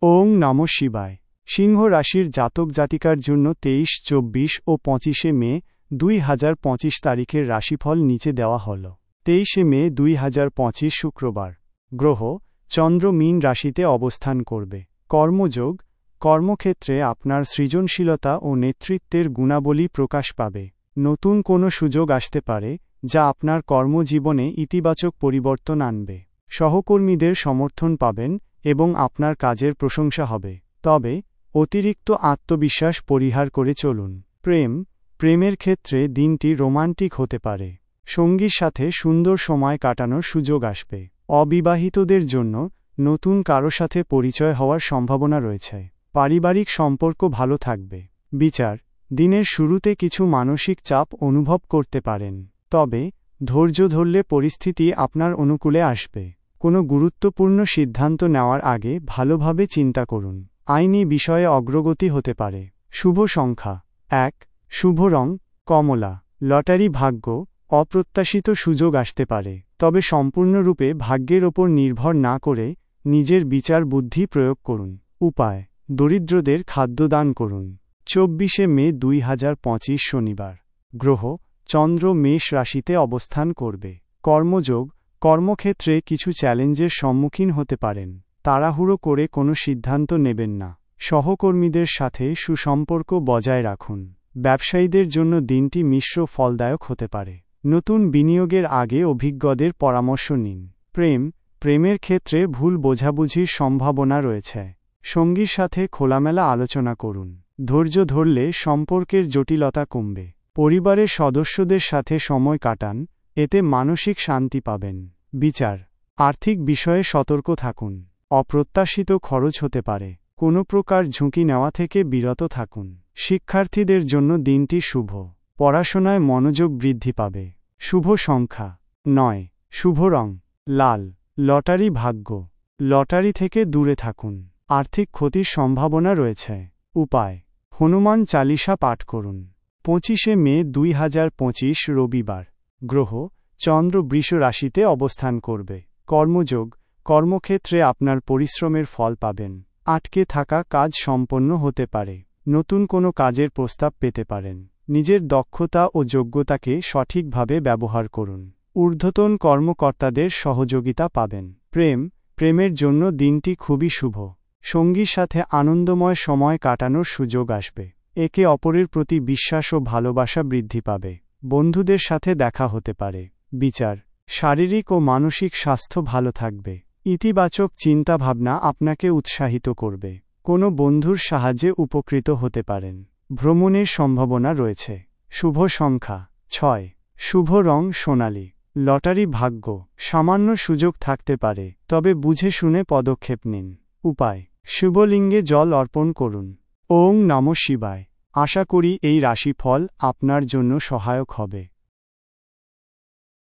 ওং নমঃ শিবায়। সিংহ রাশির জাতক জাতিকার জন্য 23, 24 ও 25 মে 2025 তারিখের রাশিফল নিচে দেওয়া হল। 23 মে 2025 শুক্রবার। গ্রহ চন্দ্র মীন রাশিতে অবস্থান করবে। কর্মযোগ, কর্মক্ষেত্রে আপনার সৃজনশীলতা ও নেতৃত্বের গুণাবলী প্রকাশ পাবে। নতুন কোনো সুযোগ আসতে পারে যা আপনার কর্মজীবনে ইতিবাচক পরিবর্তন আনবে। সহকর্মীদের সমর্থন পাবেন এবং আপনার কাজের প্রশংসা হবে। তবে অতিরিক্ত আত্মবিশ্বাস পরিহার করে চলুন। প্রেমের ক্ষেত্রে দিনটি রোমান্টিক হতে পারে। সঙ্গীর সাথে সুন্দর সময় কাটানোর সুযোগ আসবে। অবিবাহিতদের জন্য নতুন কারো সাথে পরিচয় হওয়ার সম্ভাবনা রয়েছে। পারিবারিক সম্পর্ক ভালো থাকবে। বিচার, দিনের শুরুতে কিছু মানসিক চাপ অনুভব করতে পারেন, তবে ধৈর্য ধরলে পরিস্থিতি আপনার অনুকূলে আসবে। কোনো গুরুত্বপূর্ণ সিদ্ধান্ত নেওয়ার আগে ভালোভাবে চিন্তা করুন। আইনি বিষয়ে অগ্রগতি হতে পারে। শুভ সংখ্যা 1, শুভ রং কমলা। লটারি ভাগ্য, অপ্রত্যাশিত সুযোগ আসতে পারে, তবে সম্পূর্ণরূপে ভাগ্যের ওপর নির্ভর না করে নিজের বিচার বুদ্ধি প্রয়োগ করুন। উপায়, দরিদ্রদের খাদ্য দান করুন। 24 মে 2025 শনিবার। গ্রহ চন্দ্র মেষ রাশিতে অবস্থান করবে। কর্মযোগ, কর্মক্ষেত্রে কিছু চ্যালেঞ্জের সম্মুখীন হতে পারেন। তাড়াহুড়ো করে কোনো সিদ্ধান্ত নেবেন না। সহকর্মীদের সাথে সুসম্পর্ক বজায় রাখুন। ব্যবসায়ীদের জন্য দিনটি মিশ্র ফলদায়ক হতে পারে। নতুন বিনিয়োগের আগে অভিজ্ঞদের পরামর্শ নিন। প্রেমের ক্ষেত্রে ভুল বোঝাবুঝির সম্ভাবনা রয়েছে। সঙ্গীর সাথে খোলামেলা আলোচনা করুন। ধৈর্য ধরলে সম্পর্কের জটিলতা কমবে। পরিবারের সদস্যদের সাথে সময় কাটান, এতে মানসিক শান্তি পাবেন। বিচার, আর্থিক বিষয়ে সতর্ক থাকুন। অপ্রত্যাশিত খরচ হতে পারে। কোনো প্রকার ঝুঁকি নেওয়া থেকে বিরত থাকুন। শিক্ষার্থীদের জন্য দিনটি শুভ। পড়াশোনায় মনোযোগ বৃদ্ধি পাবে। শুভ সংখ্যা 9, শুভ রং লাল। লটারি ভাগ্য, লটারি থেকে দূরে থাকুন। আর্থিক ক্ষতির সম্ভাবনা রয়েছে। উপায়, হনুমান চালিসা পাঠ করুন। 25 মে 2025 রবিবার। গ্রহ চন্দ্র বৃষ রাশিতে অবস্থান করবে। কর্মযোগ, কর্মক্ষেত্রে আপনার পরিশ্রমের ফল পাবেন। আটকে থাকা কাজ সম্পন্ন হতে পারে। নতুন কোনো কাজের প্রস্তাব পেতে পারেন। নিজের দক্ষতা ও যোগ্যতাকে সঠিকভাবে ব্যবহার করুন। ঊর্ধ্বতন কর্মকর্তাদের সহযোগিতা পাবেন। প্রেমের জন্য দিনটি খুবই শুভ। সঙ্গীর সাথে আনন্দময় সময় কাটানোর সুযোগ আসবে। একে অপরের প্রতি বিশ্বাস ও ভালোবাসা বৃদ্ধি পাবে। বন্ধুদের সাথে দেখা হতে পারে। বিচার, শারীরিক ও মানসিক স্বাস্থ্য ভালো থাকবে। ইতিবাচক চিন্তাভাবনা আপনাকে উৎসাহিত করবে। কোনো বন্ধুর সাহায্যে উপকৃত হতে পারেন। ভ্রমণের সম্ভাবনা রয়েছে। শুভ সংখ্যা 6, শুভ রং সোনালী। লটারি ভাগ্য, সামান্য সুযোগ থাকতে পারে, তবে বুঝে শুনে পদক্ষেপ নিন। উপায়, শিবলিঙ্গে জল অর্পণ করুন। ওং নমঃ শিবায়। আশা করি এই রাশিফল আপনার জন্য সহায়ক হবে।